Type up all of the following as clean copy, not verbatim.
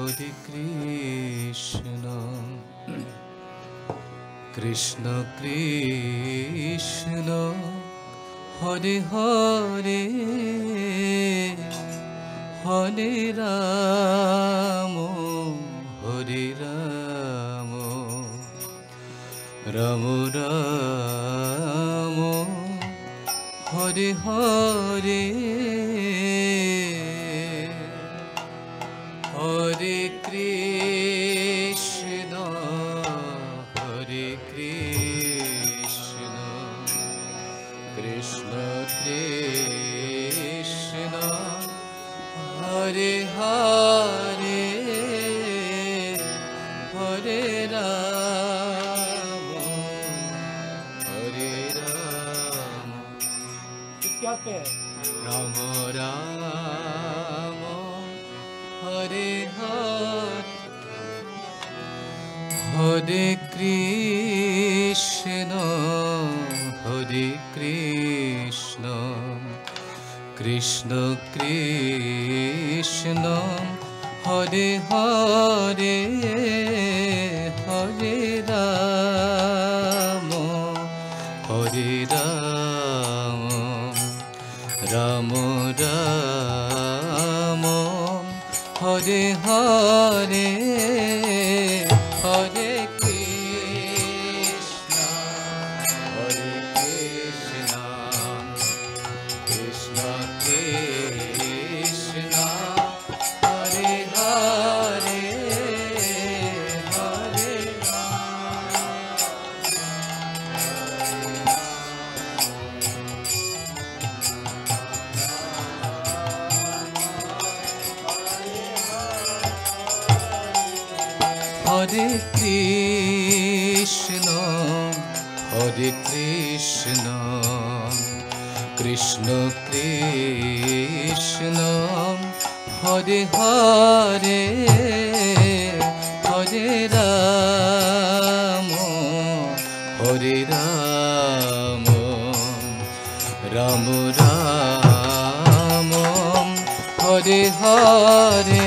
Hare Krishna, Krishna Krishna, Hare Hare, Hare Rama, Hare Rama, Rama Rama, Hare Hare, Hare Krishna, Hare Krishna, Krishna Krishna, Hare Hare, Hare Rama, Hare Rama. क्या पे है? Rama Rama, Hare Hare, Hare Krishna, Hare Krishna, Krishna Krishna, Hare Hare, Hare Rama, Hare Rama, Rama Rama, Hare Hare, Hare Krishna, Hare Krishna, Krishna Krishna, Hare Hare, Hare Hare Krishna, Hare Krishna, Krishna Krishna, Hare Hare, Hare Rama, Hare Rama, Rama Rama, Hare Hare,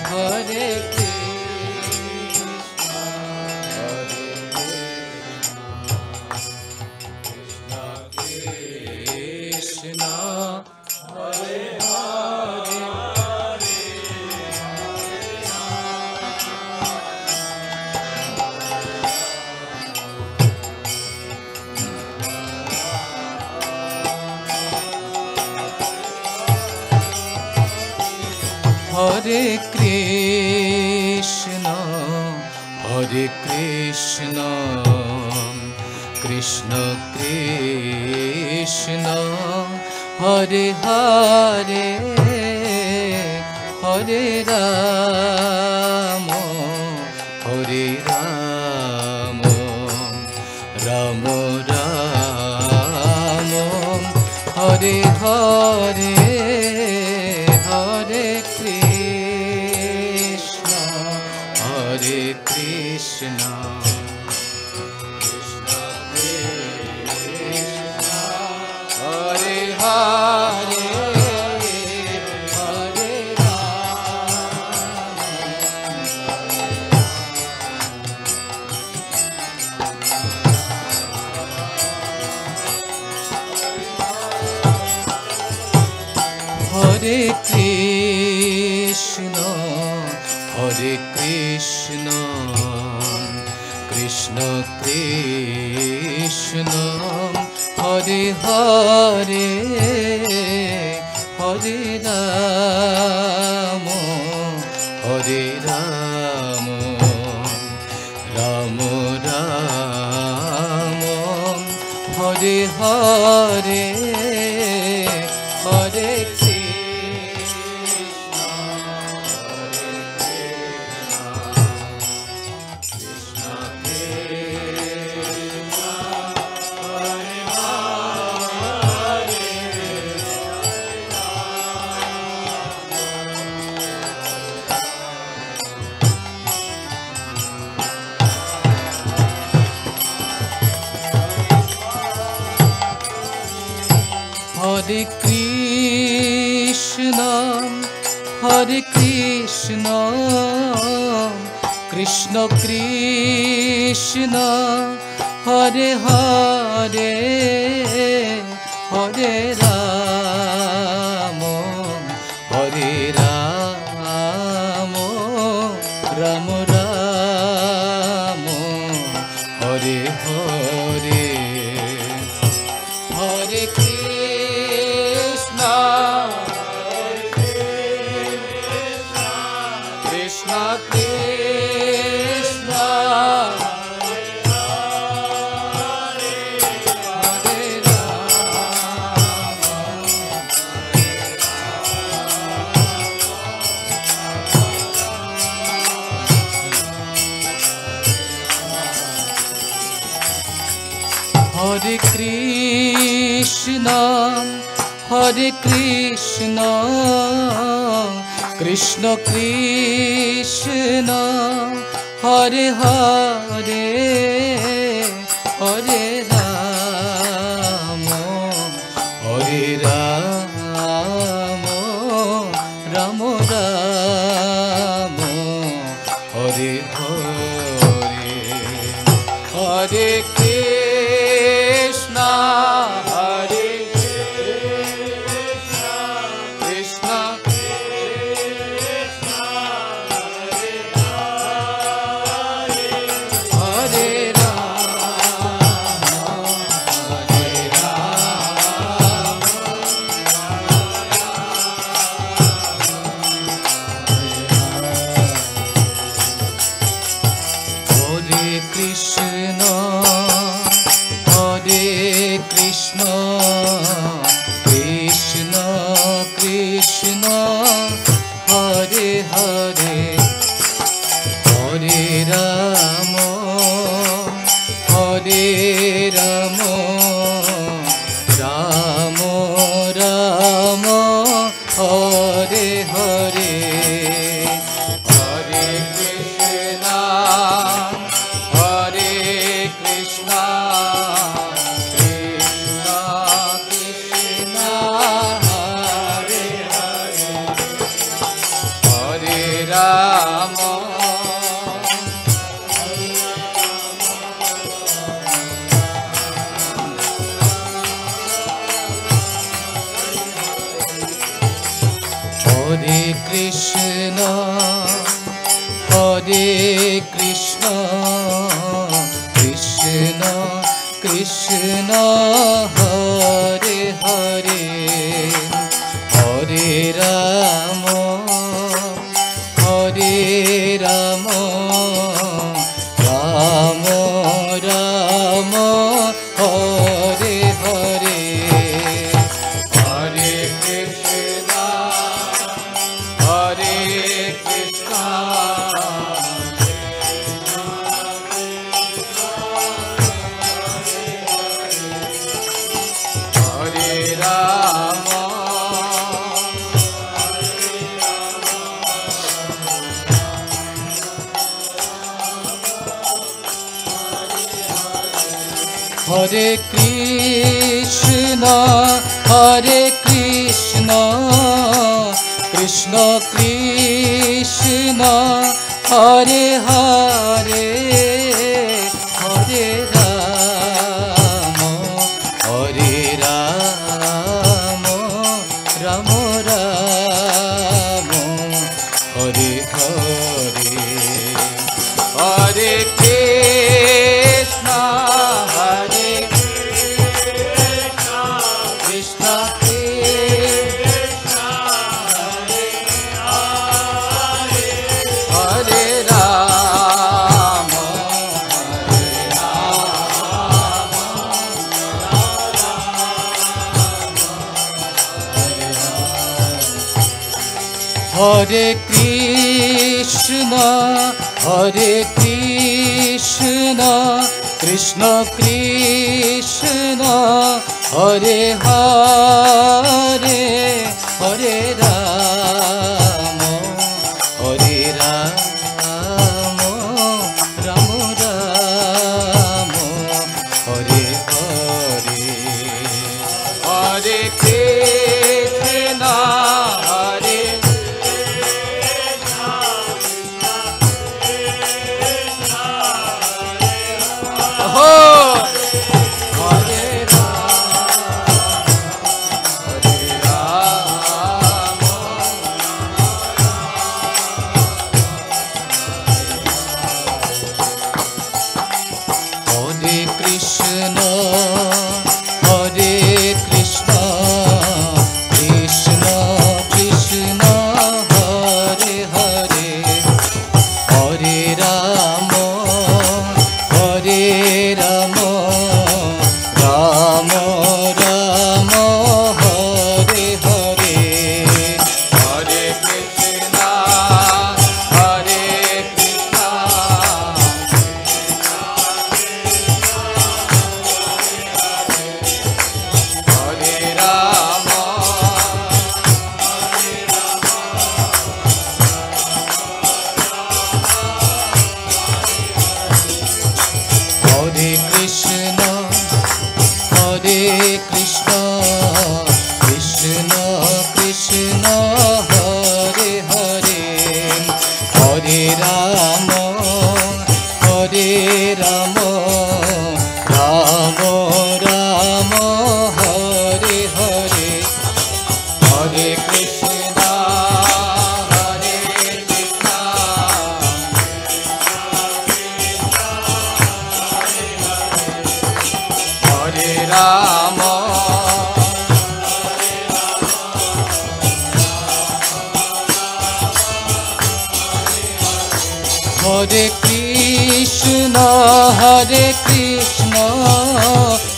Hare Krishna, Hare Hare, Hare Krishna, Hare Krishna, Krishna Krishna, Hare Hare, Hare Rama, Hare Rama, Rama Rama, Hare Hare, Hare Krishna, Hare Krishna, Krishna Krishna, Hare Hare, Hare Hare Krishna, Hare Krishna, Krishna Krishna, Hare Hare, Hare Rama, Hare Rama, Rama Rama, Hare Hare, Hare Krishna Krishna Hare Hare Hare Ram হরে রাম রাম রাম হরে হরে হরে কৃষ্ণ কৃষ্ণ কৃষ্ণ হরে কৃষ্ণ হরে কৃষ্ণ কৃষ্ণ কৃষ্ণ হরে হরে হরে রাম হরে রাম রাম রাম হরে হরে হরে কৃষ্ণ হরে কৃষ্ণ হরে কৃষ্ণ হরে কৃষ্ণ কৃষ্ণ কৃষ্ণ হরে হরে হরে রাম রাম রাম হরে হরে হরে কৃষ্ণ হরে কৃষ্ণ কৃষ্ণ কৃষ্ণ হরে হরে হরে রাম হরে কৃষ্ণ হরে কৃষ্ণ কৃষ্ণ কৃষ্ণ হরে হরে হরে রাম রাম রাম রাম হরে হরে হরে কৃষ্ণ হরে কৃষ্ণ হরে রাম হরে কৃষ্ণ কৃষ্ণ কৃষ্ণ হরে হরে হরে রাম রাম রাম হরে হরে হরে কৃষ্ণ হরে কৃষ্ণ হরে রাম হরে কৃষ্ণ কৃষ্ণ কৃষ্ণ হরে হরে হরে রাম রাম রাম হরে হরে হরে কৃষ্ণ হরে Hare Krishna, Hare Krishna, Krishna Krishna, Hare Hare, Hare Rama, Hare Rama, Rama Rama, Hare Hare, Hare Krishna, Hare Hare Krishna, Hare Krishna,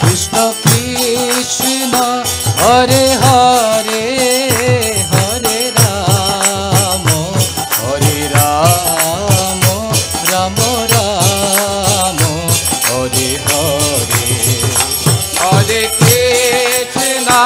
Krishna Krishna, Hare Hare, Hare Rama, Hare Rama, Rama Rama, Hare Hare, Hare Krishna,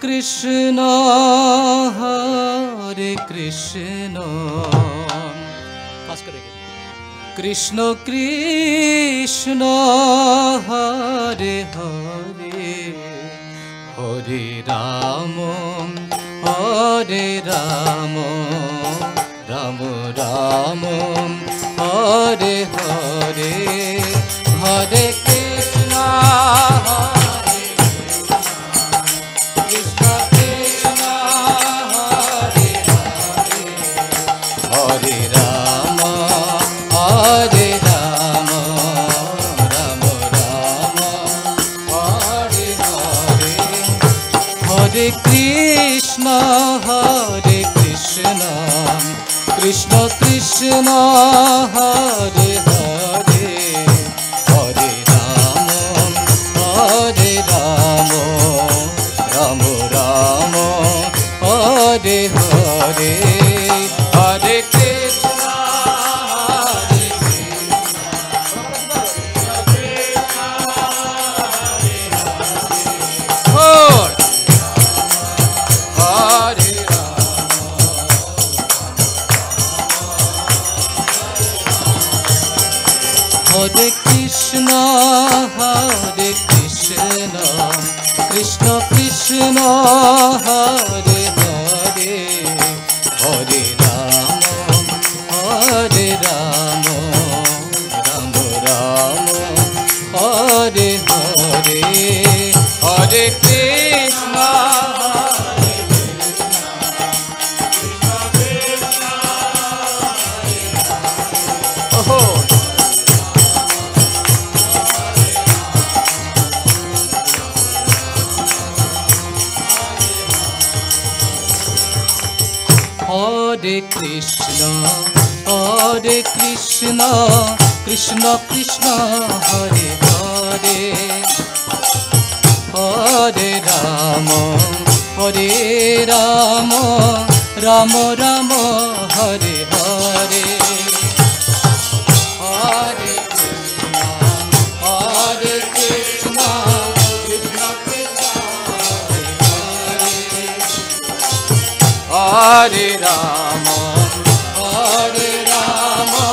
Krishna, Hare Krishna, Krishna Krishna, Hare Hare, Hare Rama, Hare Rama, Rama Rama, Hare Hare, Hare Krishna, Hare Hare Krishna, Hare Krishna, Krishna Krishna, Hare Hare, Hare Rama, Hare Rama, Rama Rama, Hare Hare, Hare Krishna, Hare Krishna, Krishna Krishna Hare Hare Hare Rama Rama Rama Hare Hare Hare Krishna Krishna Krishna Hare Hare Hare Rama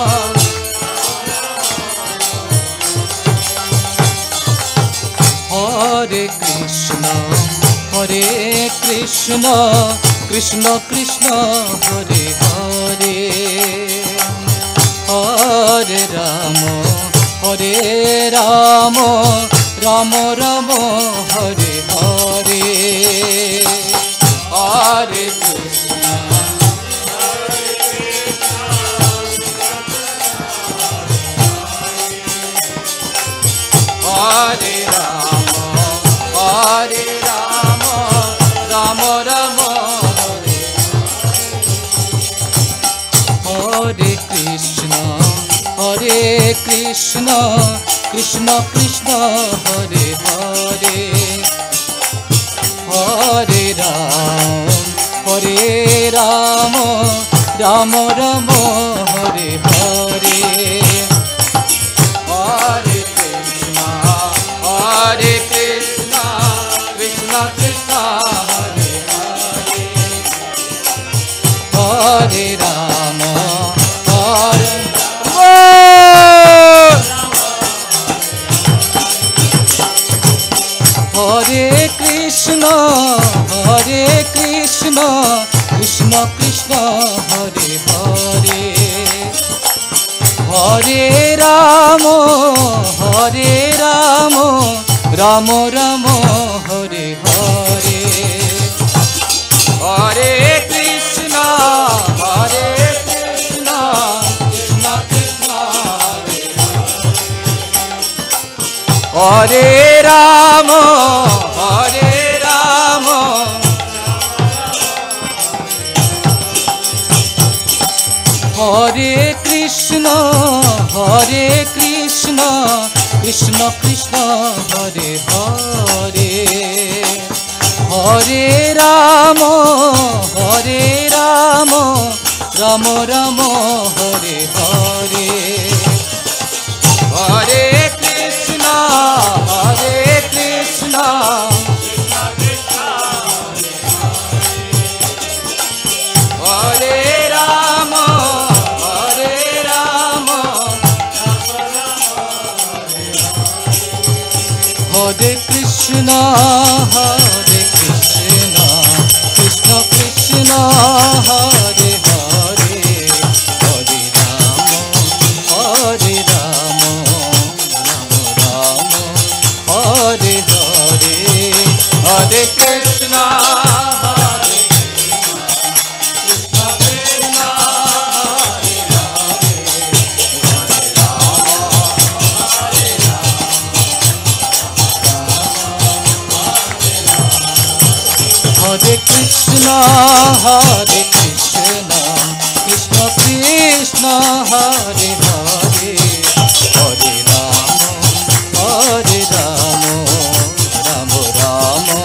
Hare Krishna Krishna Krishna Hare Hare Hare Rama Rama Rama Hare Hare Hare Krishna Hare Rama Rama Rama Hare Hare Krishna Krishna Krishna Hare Hare Hare Rama Rama Rama Hare Hare Hare Krishna Krishna Krishna Hare Hare Hare Rama Hare Krishna Krishna Krishna Hare Hare Hare Rama Rama Rama Hare Hare Hare Krishna Krishna Krishna Hare Hare Rama Hare Krishna Krishna Krishna Hare Hare Hare Rama Rama Rama Hare Hare Hare Krishna Hare Rama Hare Krishna Krishna Krishna Hare Hare Hare Rama Rama Hare Hare Hare Krishna Hare Krishna Krishna Krishna Hare Hare Hare Rama Rama Rama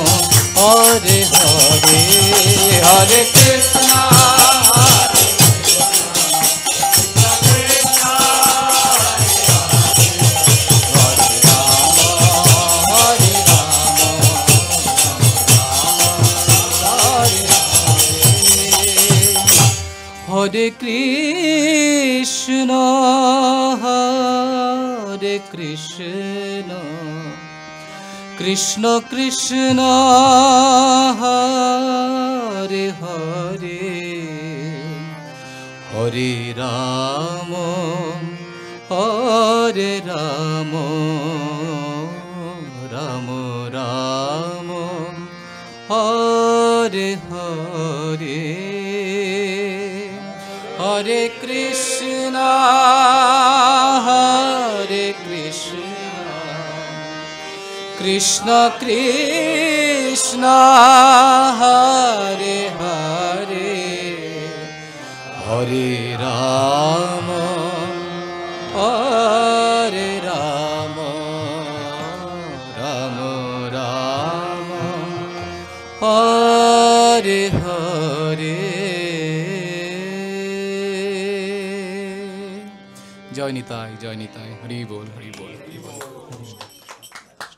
Hare Hare Hare Krishna Hare Krishna Krishna Krishna Hare Hare Hare Rama Rama Rama Hare Hare Hare Krishna Krishna Krishna Hare Hare হরে রাম হরে রাম রাম রাম হরে হরে। জয় নিতাই, হরি বল, হরি বল, হরি বল।